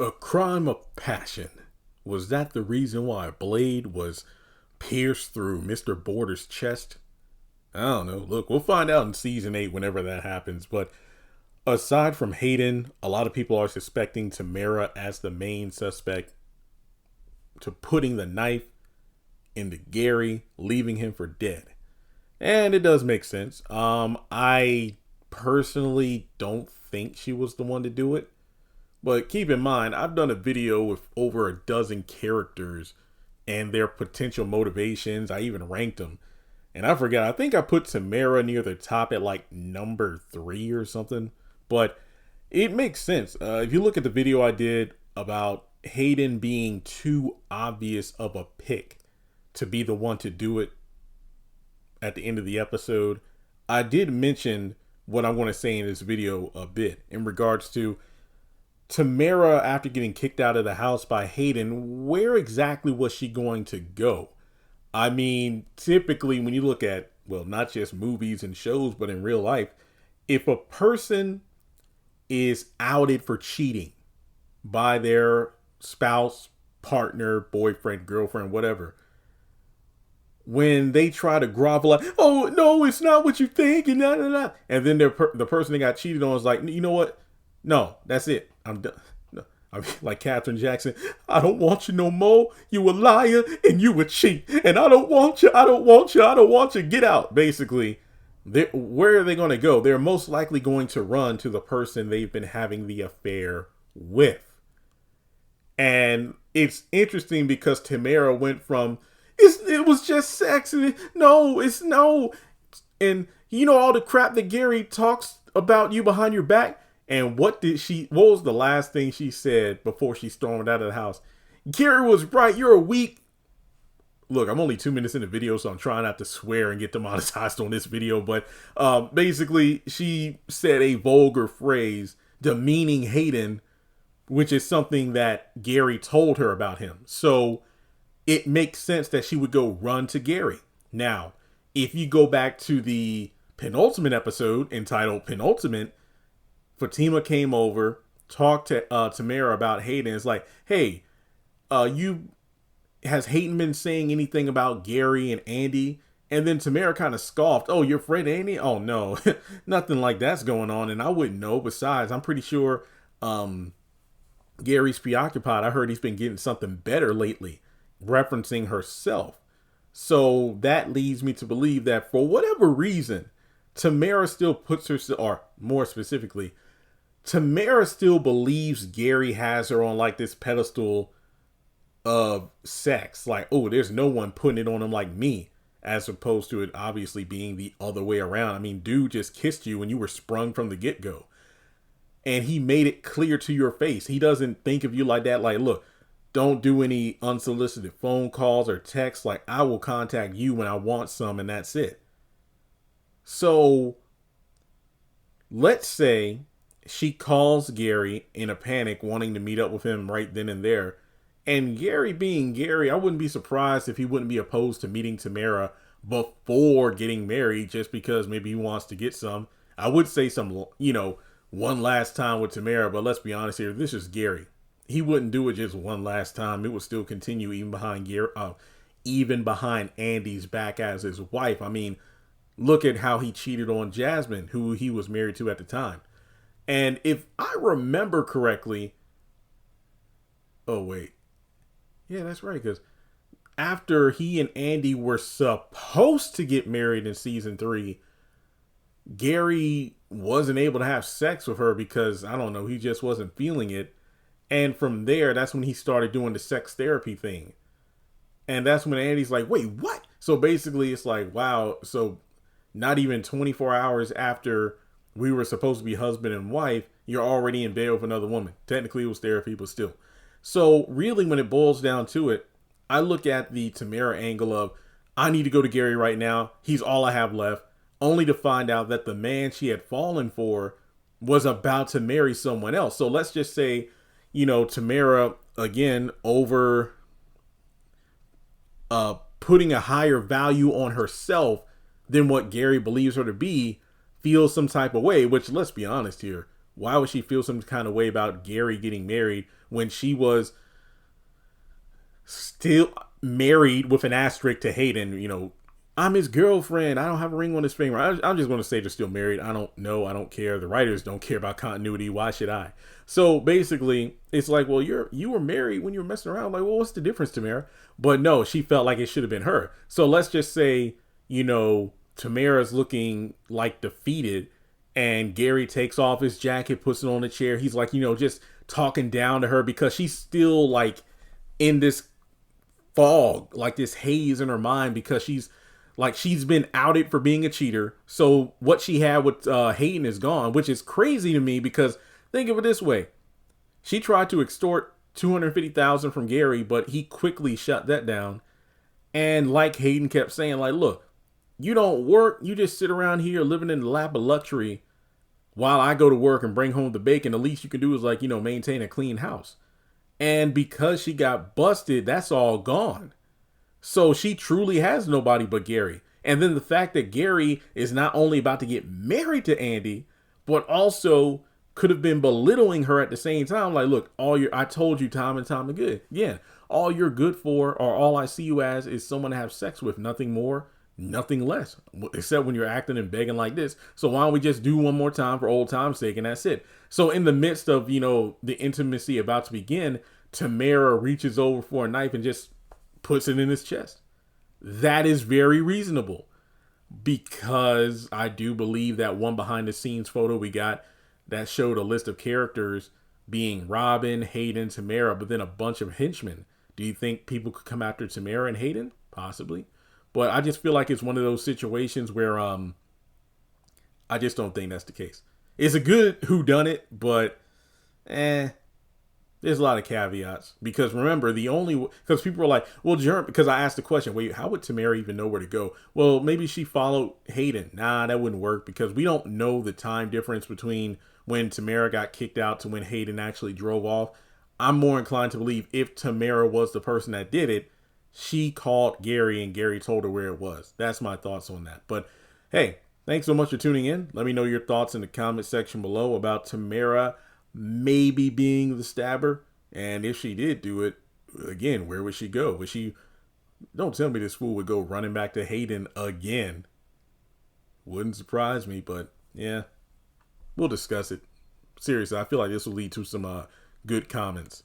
A crime of passion. Was that the reason why a blade was pierced through Mr. Border's chest? I don't know. Look, we'll find out in season 8 whenever that happens. But aside from Hayden, a lot of people are suspecting Tamara as the main suspect to putting the knife into Gary, leaving him for dead. And it does make sense. I personally don't think she was the one to do it. But keep in mind, I've done a video with over a dozen characters and their potential motivations. I even ranked them. And I forgot, I think I put Tamara near the top at like number 3 or something. But it makes sense. If you look at the video I did about Hayden being too obvious of a pick to be the one to do it at the end of the episode, I did mention what I'm going to say in this video a bit in regards to Tamara, after getting kicked out of the house by Hayden. Where exactly was she going to go? I mean, typically when you look at, well, not just movies and shows, but in real life, if a person is outed for cheating by their spouse, partner, boyfriend, girlfriend, whatever, when they try to grovel like, oh, no, it's not what you think, and nah, nah, nah. And then the person that got cheated on is like, you know what? No, that's it. I'm done. No. I'm like Catherine Jackson. I don't want you no more. You a liar and you a cheat. And I don't want you. I don't want you. I don't want you. Get out. Basically, where are they going to go? They're most likely going to run to the person they've been having the affair with. And it's interesting because Tamara went from, it was just sex. And it's no. And you know all the crap that Gary talks about you behind your back. And what was the last thing she said before she stormed out of the house? Gary was right. You're a weak. Look, I'm only 2 minutes in the video, so I'm trying not to swear and get demonetized on this video. But basically, she said a vulgar phrase demeaning Hayden, which is something that Gary told her about him. So it makes sense that she would go run to Gary. Now, if you go back to the penultimate episode entitled Penultimate, Fatima came over, talked to Tamara about Hayden. It's like, hey, has Hayden been saying anything about Gary and Andy? And then Tamara kind of scoffed. Oh, your friend Andy? Oh, no, nothing like that's going on. And I wouldn't know. Besides, I'm pretty sure Gary's preoccupied. I heard he's been getting something better lately, referencing herself. So that leads me to believe that for whatever reason, Tamara still puts herself, or more specifically, Tamara still believes Gary has her on like this pedestal of sex. Like, oh, there's no one putting it on him like me, as opposed to it obviously being the other way around. I mean, dude just kissed you when you were sprung from the get-go. And he made it clear to your face. He doesn't think of you like that. Like, look, don't do any unsolicited phone calls or texts. Like, I will contact you when I want some, and that's it. So let's say she calls Gary in a panic, wanting to meet up with him right then and there. And Gary being Gary, I wouldn't be surprised if he wouldn't be opposed to meeting Tamara before getting married, just because maybe he wants to get some. I would say some, one last time with Tamara, but let's be honest here. This is Gary. He wouldn't do it just one last time. It would still continue even behind Gary, even behind Andy's back as his wife. I mean, look at how he cheated on Jasmine, who he was married to at the time. And if I remember correctly, oh wait, yeah, that's right. Because after he and Andy were supposed to get married in season 3, Gary wasn't able to have sex with her because, I don't know, he just wasn't feeling it. And from there, that's when he started doing the sex therapy thing. And that's when Andy's like, wait, what? So basically it's like, wow. So not even 24 hours after we were supposed to be husband and wife, you're already in bed with another woman. Technically it was therapy, but still. So really, when it boils down to it, I look at the Tamara angle of, I need to go to Gary right now. He's all I have left. Only to find out that the man she had fallen for was about to marry someone else. So let's just say, Tamara, again, over putting a higher value on herself than what Gary believes her to be, feels some type of way, which, let's be honest here, Why would she feel some kind of way about Gary getting married when she was still married with an asterisk to Hayden? You know, I'm his girlfriend. I don't have a ring on his finger. I'm just going to say they're still married. I don't know. I don't care. The writers don't care about continuity. Why should I? So basically, it's like, well, you were married when you were messing around. Like, well, what's the difference, Tamara? But no, she felt like it should have been her. So let's just say, you know, Tamara's looking like defeated, and Gary takes off his jacket, puts it on the chair. He's like, you know, just talking down to her because she's still like in this fog, like this haze in her mind, because she's been outed for being a cheater. So what she had with Hayden is gone, which is crazy to me because think of it this way. She tried to extort $250,000 from Gary, but he quickly shut that down. And like Hayden kept saying, like, look, you don't work. You just sit around here living in the lap of luxury while I go to work and bring home the bacon. The least you can do is, like, you know, maintain a clean house. And because she got busted, that's all gone. So she truly has nobody but Gary. And then the fact that Gary is not only about to get married to Andy, but also could have been belittling her at the same time. Like, look, I told you time and time again, all you're good for, or all I see you as, is someone to have sex with, nothing more, nothing less, except when you're acting and begging like this. So why don't we just do one more time for old time's sake, and that's it. So in the midst of, you know, the intimacy about to begin, Tamara reaches over for a knife and just puts it in his chest. That is very reasonable, because I do believe that one behind the scenes photo we got that showed a list of characters being Robin, Hayden, Tamara, but then a bunch of henchmen. Do you think people could come after Tamara and Hayden? Possibly. But I just feel like it's one of those situations where I just don't think that's the case. It's a good whodunit, but there's a lot of caveats. Because remember, because people were like, well, because I asked the question, wait, how would Tamara even know where to go? Well, maybe she followed Hayden. Nah, that wouldn't work, because we don't know the time difference between when Tamara got kicked out to when Hayden actually drove off. I'm more inclined to believe if Tamara was the person that did it, she called Gary and Gary told her where it was. That's my thoughts on that. But hey, thanks so much for tuning in. Let me know your thoughts in the comment section below about Tamara maybe being the stabber. And if she did do it, again, where would she go? Don't tell me this fool would go running back to Hayden again. Wouldn't surprise me, but yeah, we'll discuss it. Seriously, I feel like this will lead to some good comments.